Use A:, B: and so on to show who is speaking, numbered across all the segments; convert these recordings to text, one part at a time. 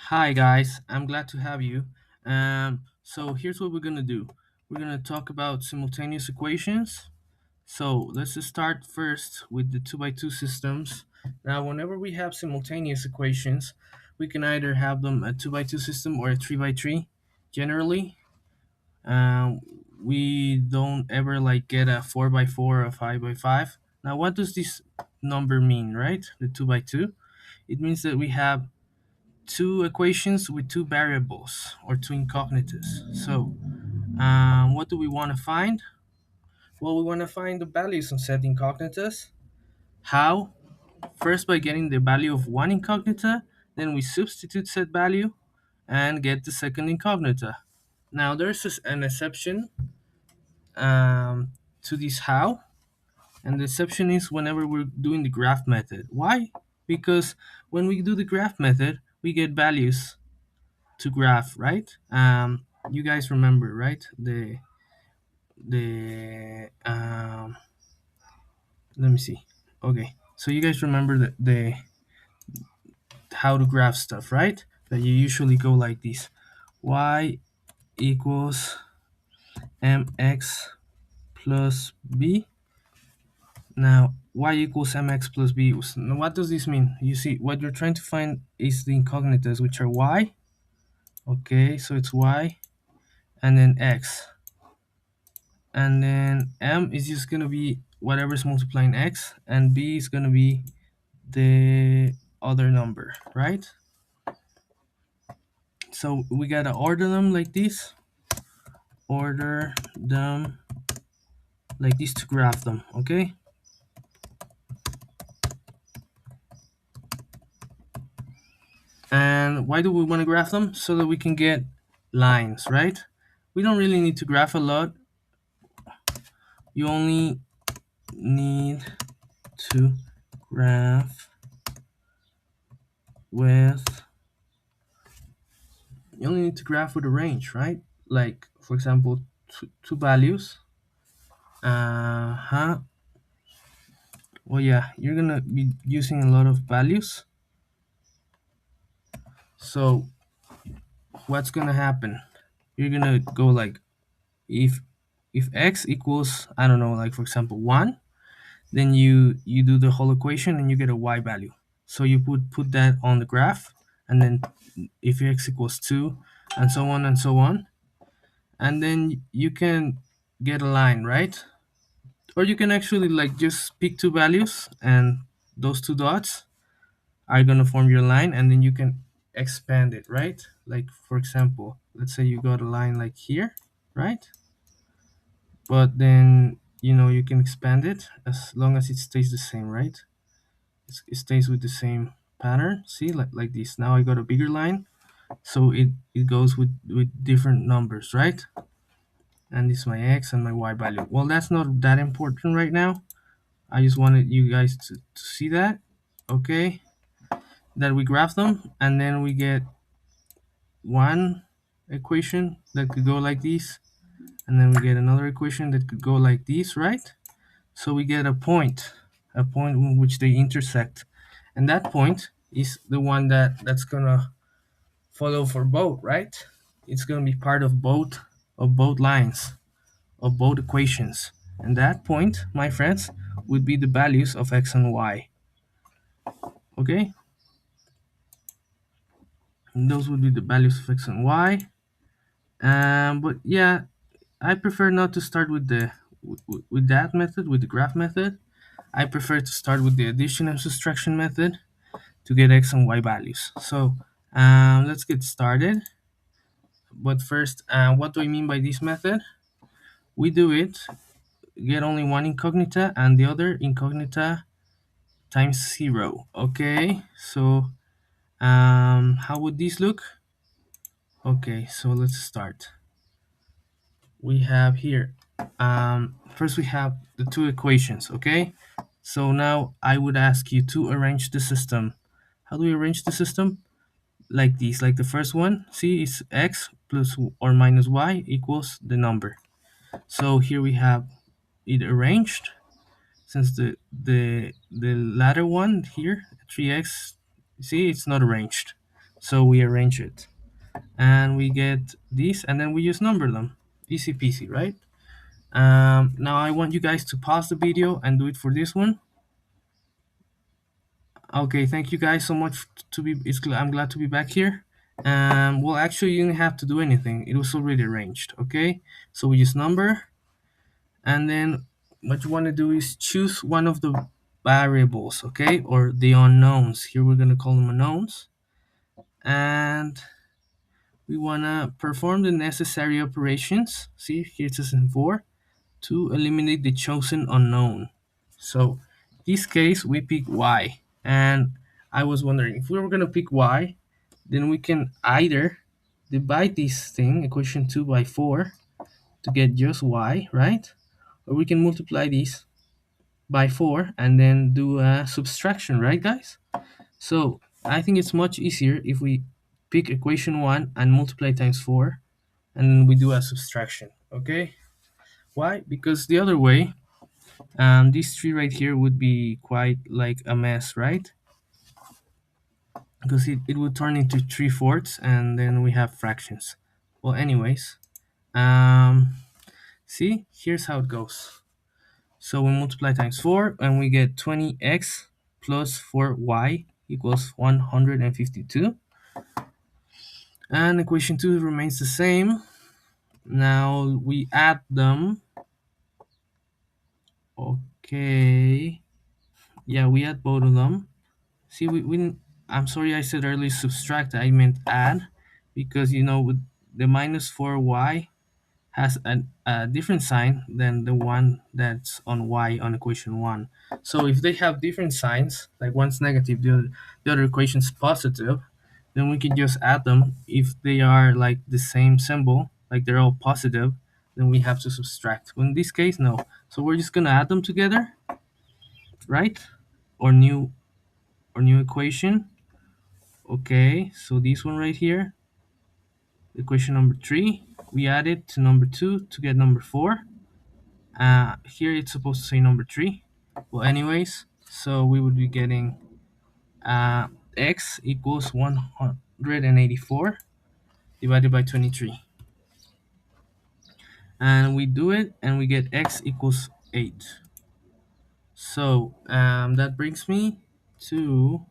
A: Hi guys, I'm glad to have you. So here's what we're gonna do. We're gonna talk about simultaneous equations. So let's just start first with the 2 by 2 systems. Now, whenever we have simultaneous equations, we can either have them a 2 by 2 system or a 3 by 3. Generally, um, we don't ever like get a 4 by 4 or a 5 by 5. Now, what does this number mean, right? The 2 by 2. It means that we have two equations with two variables or two incognitas. So, what do we want to find? Well, we want to find the values of said incognitas. How? First, by getting the value of one incognita, then we substitute said value and get the second incognita. Now, there's an exception to this how, and the exception is whenever we're doing the graph method. Why? Because when we do the graph method, we get values to graph, right? You guys remember, right? The let me see. Okay, so you guys remember the how to graph stuff, right? That you usually go like this: y equals mx plus b. Now y equals mx plus b. Now, what does this mean? You see, what you're trying to find is the incognitas, which are y. Okay, so it's y and then x, and then m is just gonna be whatever's multiplying x, and b is gonna be the other number, right? So we gotta order them like this, order them like this to graph them, okay? And why do we want to graph them? So that we can get lines, right? We don't really need to graph a lot. You only need to graph with you only need to graph with a range, right? Like, for example, two values. Uh-huh. Well, yeah, you're gonna be using a lot of values. So what's gonna happen? You're gonna go like, if x equals, I don't know, like for example 1, then you do the whole equation and you get a y value. So you put that on the graph, and then if x equals 2, and so on and so on, and then you can get a line, right? Or you can actually like just pick two values, and those two dots are gonna form your line, and then you can expand it, right? Like for example, let's say you got a line like here, right? But then you can expand it as long as it stays the same, right? It stays with the same pattern. See, like this. Now I got a bigger line, so it goes with different numbers, right? And this is my x and my y value. Well, that's not that important right now. I just wanted you guys to see that, okay? That we graph them, and then we get one equation that could go like this, and then we get another equation that could go like this, right? So we get a point in which they intersect, and that point is the one that's gonna follow for both, right? It's gonna be part of both lines, of both equations, and that point, my friends, would be the values of x and y. Okay, and those would be the values of x and y. But yeah, I prefer not to start with with that method, with the graph method. I prefer to start with the addition and subtraction method to get x and y values. So let's get started. But first, what do I mean by this method? We do it, get only one incognita and the other incognita times 0. Okay, so how would this look? Okay, so let's start. We have here, first we have the two equations, okay? So now I would ask you to arrange the system. How do we arrange the system? Like this, like the first one, see, is x plus or minus y equals the number. So here we have it arranged, since the latter one here, 3x, see, it's not arranged. So we arrange it and we get these, and then we just number them. Easy peasy, right? Now I want you guys to pause the video and do it for this one. Okay, thank you guys so much to be. I'm glad to be back here. Well, actually, you didn't have to do anything. It was already arranged. Okay, so we just number, and then what you want to do is choose one of the variables, okay, or the unknowns. Here we're gonna call them unknowns, and we wanna perform the necessary operations. See, here it says in 4 to eliminate the chosen unknown. So this case we pick y, and I was wondering if we were gonna pick y, then we can either divide this thing, equation 2, by 4 to get just y, right? Or we can multiply this by 4 and then do a subtraction, right guys? So I think it's much easier if we pick equation 1 and multiply times 4 and we do a subtraction, okay? Why? Because the other way, this 3 right here would be quite like a mess, right? Because it would turn into 3/4 and then we have fractions. Well, anyways, see, here's how it goes. So we multiply times 4 and we get 20x plus 4y equals 152. And equation 2 remains the same. Now we add them. Okay. Yeah, we add both of them. See, we didn't, I'm sorry I said earlier subtract, I meant add, because with the minus 4y has a different sign than the one that's on y on equation 1. So if they have different signs, like one's negative, the other equation's positive, then we can just add them. If they are like the same symbol, like they're all positive, then we have to subtract. Well, in this case, no. So we're just gonna add them together, right? Or new equation. Okay, so this one right here, equation number 3, we add it to number 2 to get number 4. Here it's supposed to say number 3. Well, anyways, so we would be getting x equals 184 divided by 23. And we do it and we get x equals 8. So that brings me to,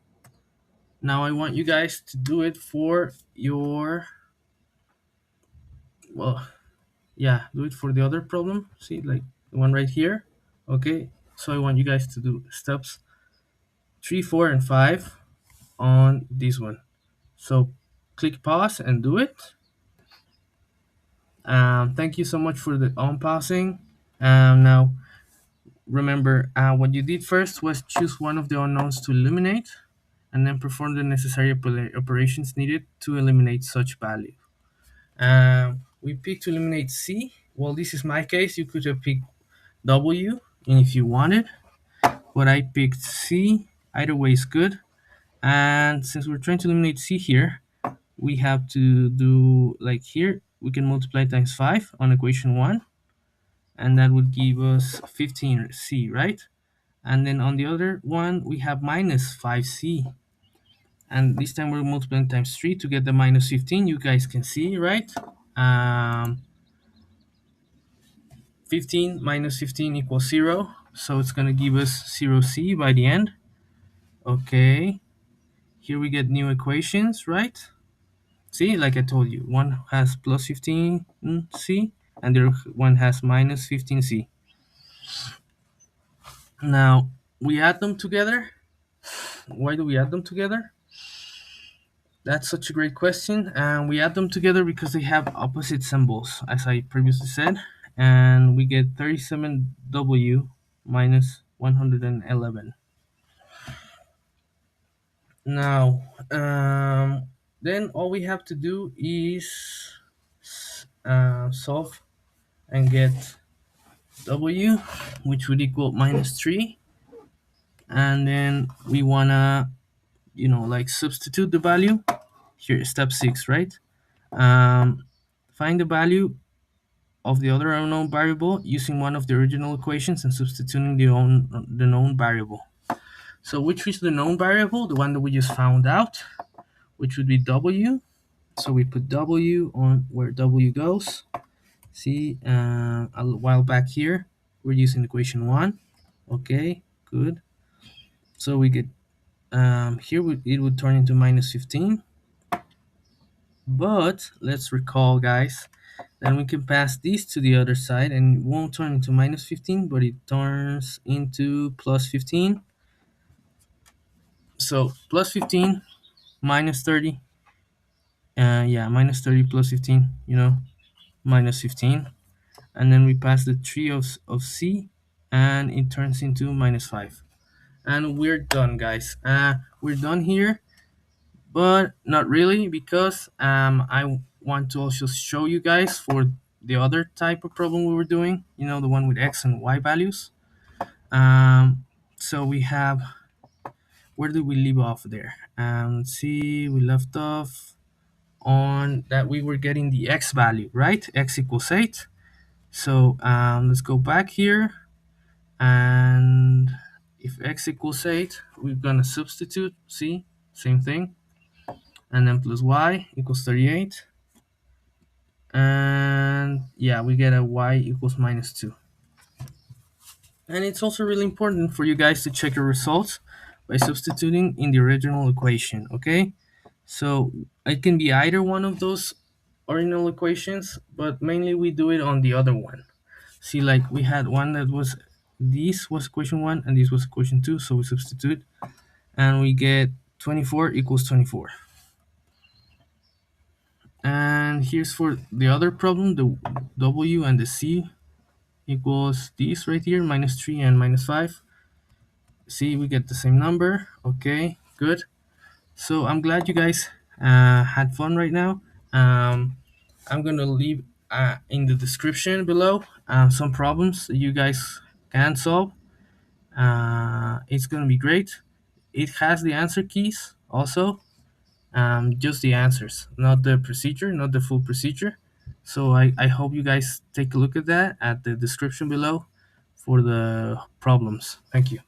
A: now I want you guys to do it for your, well, yeah, do it for the other problem. See, like the one right here. Okay, so I want you guys to do steps 3, 4, and 5 on this one. So click pause and do it. Thank you so much for the unpausing. Now remember, what you did first was choose one of the unknowns to eliminate and then perform the necessary operations needed to eliminate such value. We picked to eliminate C. Well, this is my case. You could have picked W if you wanted, but I picked C. Either way is good. And since we're trying to eliminate C here, we have to do like here, we can multiply times 5 on equation 1, and that would give us 15C, right? And then on the other one, we have minus 5C. And this time we're multiplying times 3 to get the minus 15. You guys can see, right? 15 minus 15 equals 0. So it's going to give us 0C by the end. Okay. Here we get new equations, right? See, like I told you, one has plus 15C and the other one has minus 15C. Now, we add them together. Why do we add them together? That's such a great question. And we add them together because they have opposite symbols, as I previously said. And we get 37W minus 111. Now, then all we have to do is solve and get W, which would equal minus 3. And then we wanna, like substitute the value. Here, step 6, right? Find the value of the other unknown variable using one of the original equations and substituting the known variable. So which is the known variable? The one that we just found out, which would be W. So we put W on where W goes. See, a while back here, we're using equation 1. Okay, good. So we get, here it would turn into minus 15. But let's recall, guys, then we can pass these to the other side and it won't turn into minus 15, but it turns into plus 15. So plus 15 minus 30. Yeah, minus 30 plus 15, minus 15. And then we pass the 3 of C and it turns into minus 5. And we're done, guys. We're done here, but not really, because I want to also show you guys for the other type of problem we were doing, the one with X and Y values. So we have, where did we leave off there? Let's see, we left off on that we were getting the X value, right? X equals 8. So let's go back here, and if X equals 8, we're gonna substitute, see, same thing, and then plus Y equals 38. And yeah, we get a Y equals minus 2. And it's also really important for you guys to check your results by substituting in the original equation, okay? So it can be either one of those original equations, but mainly we do it on the other one. See, like we had one that was, this was equation 1 and this was equation 2, so we substitute and we get 24 equals 24. And here's for the other problem, the W and the C equals this right here, minus 3 and minus 5. See, we get the same number. Okay, good. So I'm glad you guys had fun right now. I'm gonna leave in the description below some problems that you guys can solve. It's gonna be great. It has the answer keys also, just the answers, not the procedure, not the full procedure. So I hope you guys take a look at that at the description below for the problems. Thank you.